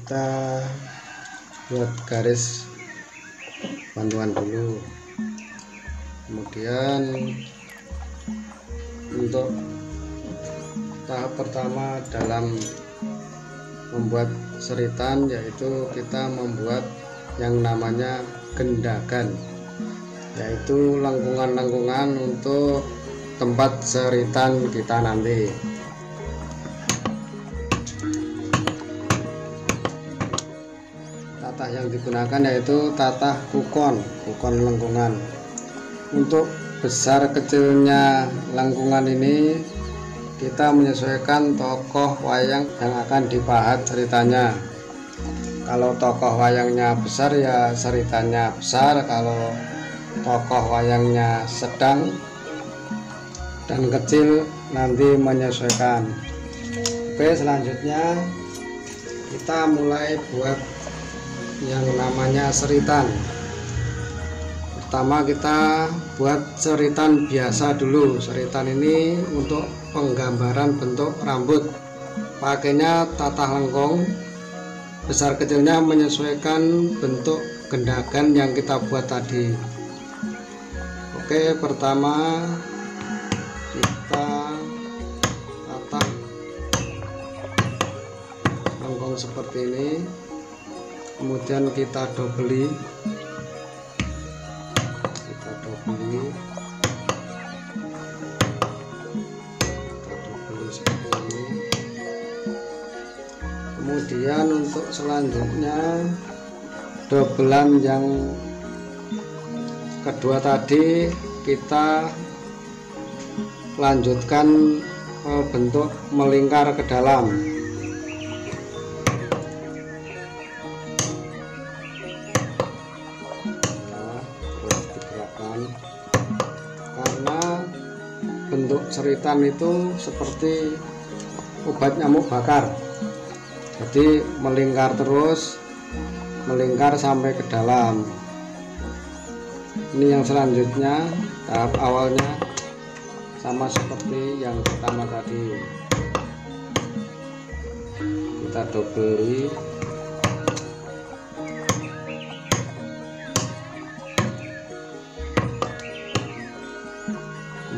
kita buat garis bantuan dulu. Kemudian untuk tahap pertama dalam membuat seritan, yaitu kita membuat yang namanya gendagan, yaitu lengkungan-lengkungan untuk tempat seritan kita nanti. Tatah yang digunakan yaitu tatah kukon lengkungan. Untuk besar kecilnya lengkungan ini kita menyesuaikan tokoh wayang yang akan dipahat ceritanya. Kalau tokoh wayangnya besar ya ceritanya besar, kalau tokoh wayangnya sedang dan kecil nanti menyesuaikan. Oke, selanjutnya kita mulai buat yang namanya seritan. Pertama kita buat seritan biasa dulu. Seritan ini untuk penggambaran bentuk rambut, pakainya tatah lengkung, besar kecilnya menyesuaikan bentuk gendagan yang kita buat tadi. Oke, pertama kita tatah lengkung seperti ini, kemudian kita dobeli seperti ini. Kemudian untuk selanjutnya dobelan yang kedua tadi kita lanjutkan bentuk melingkar ke dalam. Karena bentuk seritan itu seperti obat nyamuk bakar, jadi melingkar terus, melingkar sampai ke dalam. Ini yang selanjutnya, tahap awalnya sama seperti yang pertama tadi, kita dobeli.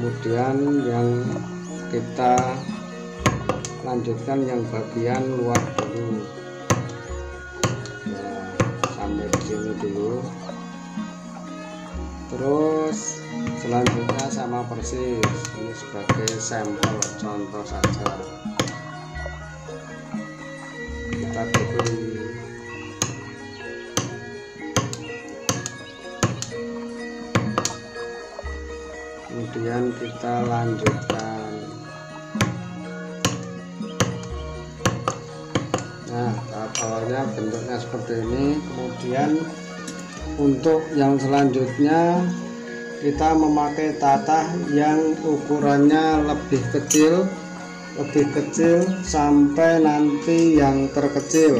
Kemudian yang kita lanjutkan yang bagian luar dulu, nah, sampai di sini dulu. Terus selanjutnya sama persis, ini sebagai sampel contoh saja. Kita dobeli. Kemudian kita lanjutkan. Nah, tahap awalnya bentuknya seperti ini. Kemudian untuk yang selanjutnya kita memakai tatah yang ukurannya lebih kecil sampai nanti yang terkecil.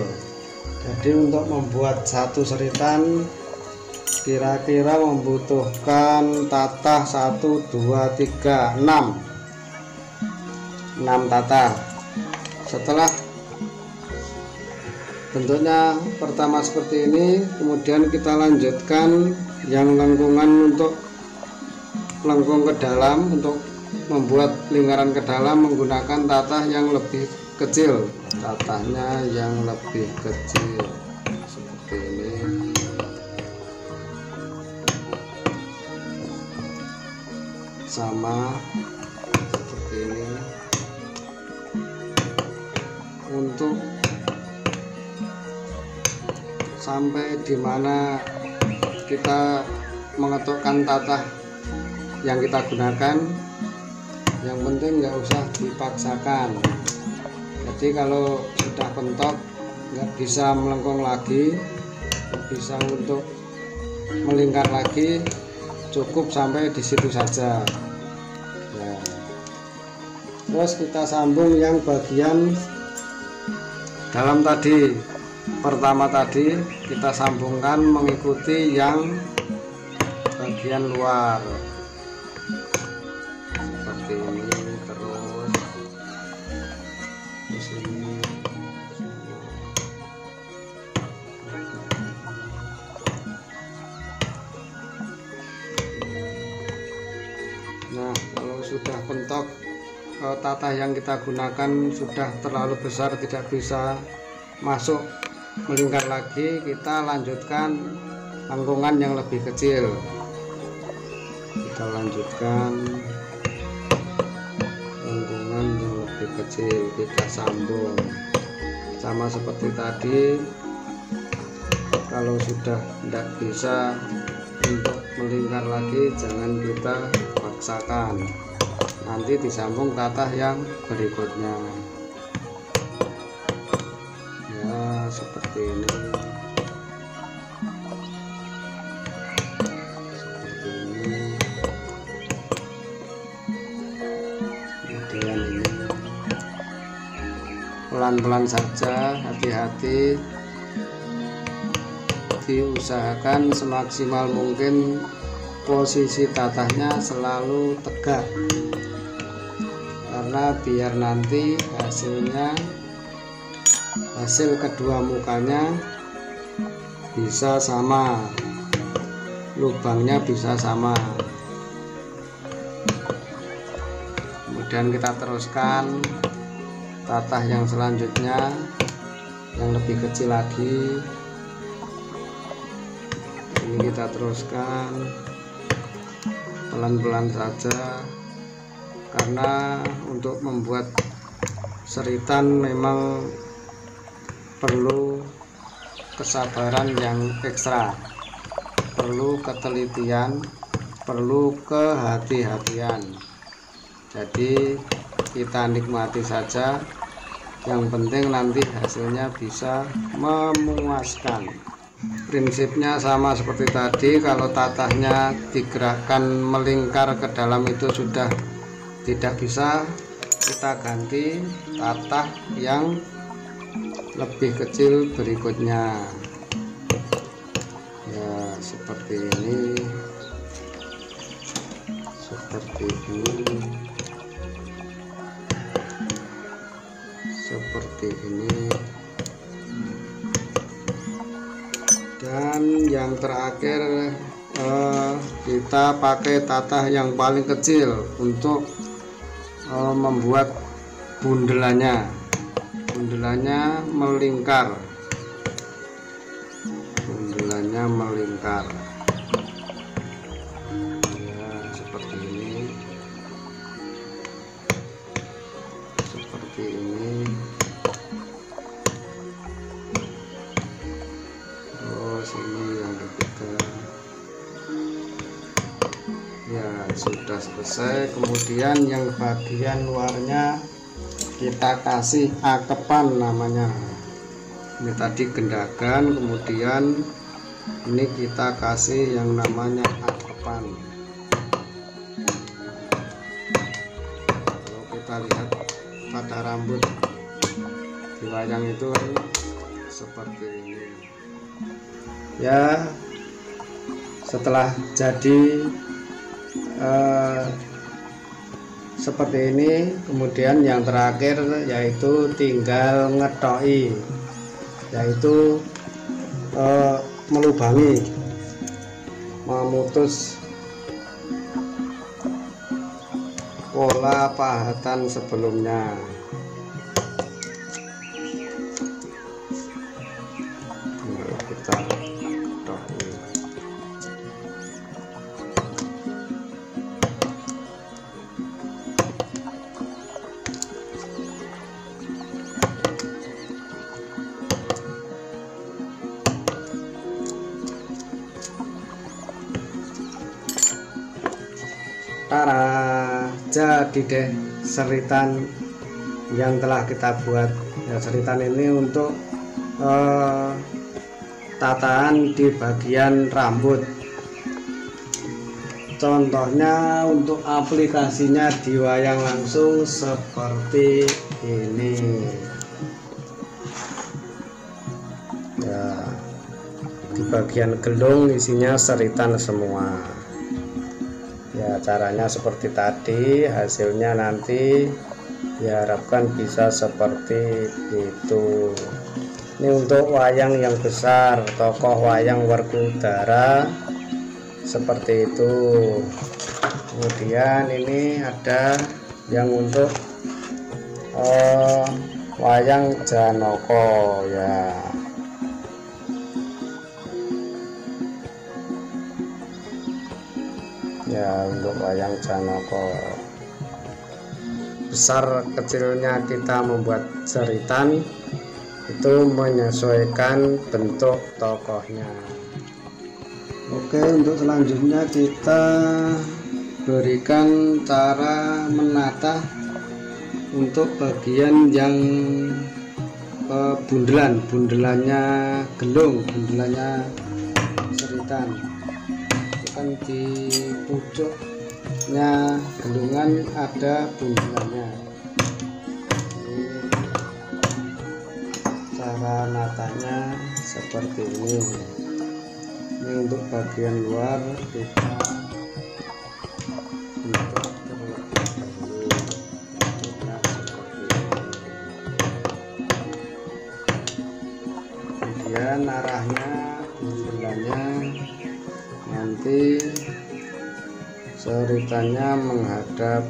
Jadi untuk membuat satu seritan kira-kira membutuhkan tatah 1, 2, 3, 6 tatah. Setelah bentuknya pertama seperti ini, kemudian kita lanjutkan yang lengkungan untuk lengkung ke dalam, untuk membuat lingkaran ke dalam menggunakan tatah yang lebih kecil, tatahnya yang lebih kecil seperti ini. Sama seperti ini. Untuk sampai dimana kita mengetukkan tatah yang kita gunakan, yang penting nggak usah dipaksakan. Jadi kalau sudah pentok nggak bisa melengkung lagi, bisa untuk melingkar lagi, cukup sampai di situ saja. Ya. Terus kita sambung yang bagian dalam tadi. Pertama tadi kita sambungkan mengikuti yang bagian luar seperti ini, terus di sini. Nah, kalau sudah pentok tatah yang kita gunakan sudah terlalu besar, tidak bisa masuk melingkar lagi, kita lanjutkan lengkungan yang lebih kecil. Kita lanjutkan lengkungan yang lebih kecil, kita sambung sama seperti tadi. Kalau sudah tidak bisa untuk melingkar lagi, jangan kita paksakan, nanti disambung tatah yang berikutnya. Ya, seperti ini. Seperti ini. Kemudian ini pelan-pelan saja, hati-hati, diusahakan semaksimal mungkin posisi tatahnya selalu tegak, karena biar nanti hasil kedua mukanya bisa sama, lubangnya bisa sama. Kemudian kita teruskan tatah yang selanjutnya yang lebih kecil lagi. Ini kita teruskan pelan-pelan saja, karena untuk membuat seritan memang perlu kesabaran yang ekstra, perlu ketelitian, perlu kehati-hatian. Jadi kita nikmati saja, yang penting nanti hasilnya bisa memuaskan. Prinsipnya sama seperti tadi, kalau tatahnya digerakkan melingkar ke dalam itu sudah tidak bisa, kita ganti tatah yang lebih kecil berikutnya. Ya, seperti ini, seperti ini, seperti ini. Dan yang terakhir kita pakai tatah yang paling kecil untuk membuat bundelannya melingkar, ya, seperti ini, seperti ini. Ini yang ketiga. Ya, sudah selesai. Kemudian yang bagian luarnya kita kasih akepan namanya. Ini tadi gendagan, kemudian ini kita kasih yang namanya akepan. Kalau kita lihat pada rambut di wayang itu seperti ini. Ya, setelah jadi seperti ini, kemudian yang terakhir yaitu tinggal ngetoki, yaitu melubangi, memutus pola pahatan sebelumnya. Kita tara, jadi deh seritan yang telah kita buat. Ya, seritan ini untuk tataan di bagian rambut. Contohnya untuk aplikasinya di wayang langsung seperti ini. Ya, di bagian gelung isinya seritan semua. Ya, caranya seperti tadi, hasilnya nanti diharapkan bisa seperti itu. Ini untuk wayang yang besar, tokoh wayang Werkudara seperti itu. Kemudian ini ada yang untuk wayang Janaka ya. Ya, untuk wayang Janaka. Besar kecilnya kita membuat seritan itu menyesuaikan bentuk tokohnya. Oke, untuk selanjutnya kita berikan cara menata untuk bagian yang bundelannya gelung, bundelannya seritan. Kan di pucuknya gelungan ada bundelannya. Cara natanya seperti ini. Ini untuk bagian luar kita kemudian arahnya bundelannya nanti seritannya menghadap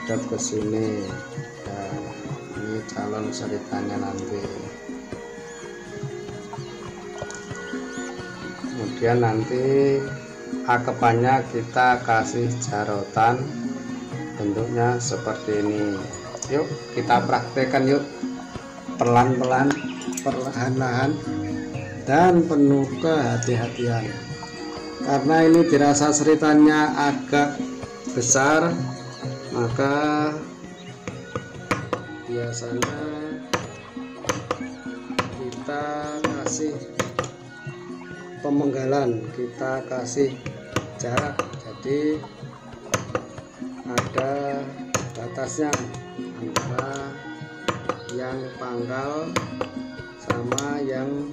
ke sini. Nah, ini calon seritannya nanti. Kemudian nanti akepannya kita kasih jarotan, bentuknya seperti ini. Yuk kita praktekkan yuk, pelan-pelan, perlahan-lahan dan penuh kehati-hatian. Karena ini dirasa seritannya agak besar, maka biasanya kita kasih pemenggalan, kita kasih jarak, jadi ada batasnya antara yang pangkal sama yang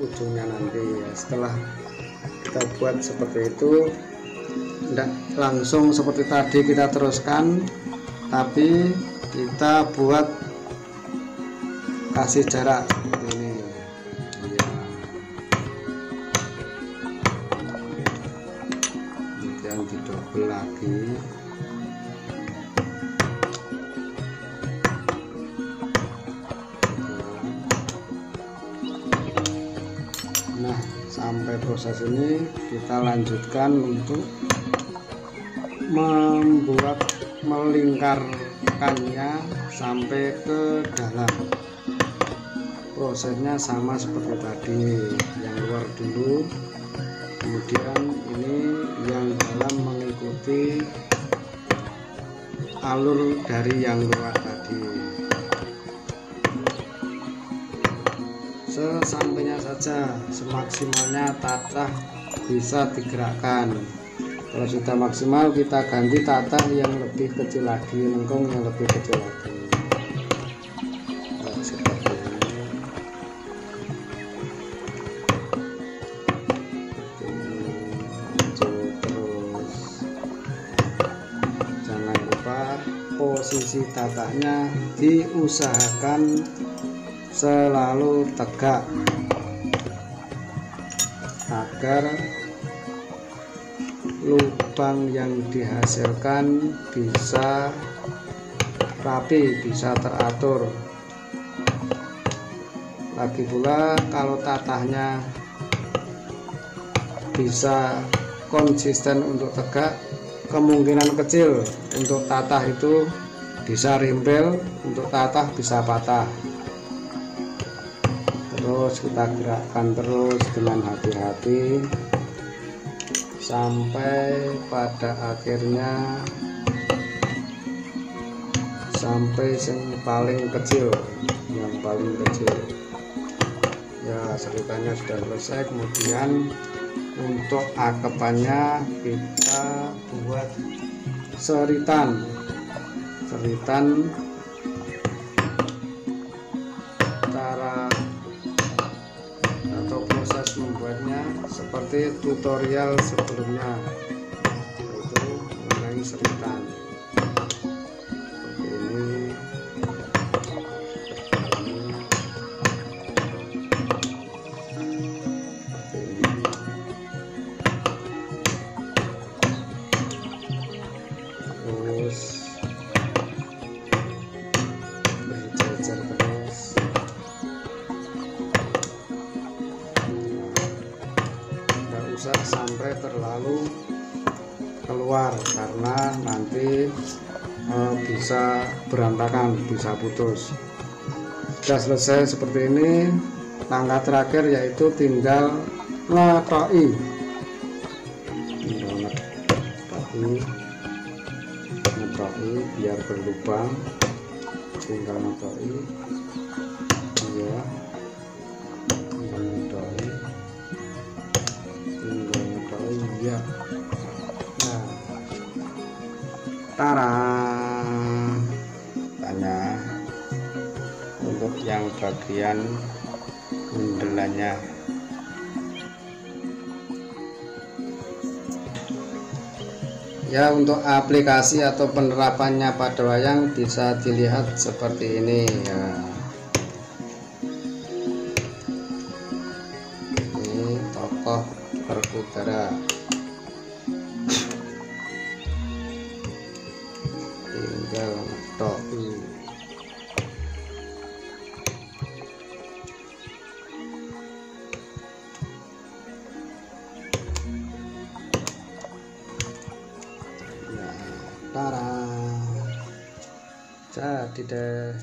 ujungnya nanti. Setelah kita buat seperti itu, tidak langsung seperti tadi kita teruskan, tapi kita buat kasih jarak seperti ini ya. Kemudian didobel lagi. Nah, sampai proses ini kita lanjutkan untuk membuat melingkarkannya sampai ke dalam. Prosesnya sama seperti tadi, yang luar dulu, kemudian ini yang dalam mengikuti alur dari yang luar tadi. Sesampainya saja, semaksimalnya tatah bisa digerakkan. Kalau sudah maksimal kita ganti tatah yang lebih kecil lagi, lengkung yang lebih kecil lagi. Nah, seperti ini. Lanjut terus. Jangan lupa posisi tatahnya diusahakan selalu tegak agar lubang yang dihasilkan bisa rapi, bisa teratur. Lagi pula kalau tatahnya bisa konsisten untuk tegak, kemungkinan kecil untuk tatah itu bisa rimpel, untuk tatah bisa patah. Terus kita gerakkan terus dengan hati-hati sampai pada akhirnya sampai yang paling kecil, ya. Seritannya sudah selesai. Kemudian untuk akepannya kita buat seritan cara atau proses membuatnya seperti tutorial sebelumnya, yaitu mengenai seritan. usah sampai terlalu keluar karena nanti bisa berantakan, bisa putus. Sudah selesai seperti ini, langkah terakhir yaitu tinggal ngetoki, biar berlubang, tinggal ngetoki ya, tinggal ngetoki ya. Nah, tara, tanya untuk yang bagian mundelannya. Ya, untuk aplikasi atau penerapannya pada wayang bisa dilihat seperti ini ya. Ini tokoh Werkudara, tinggal ngetoki. Tara, jadi deh.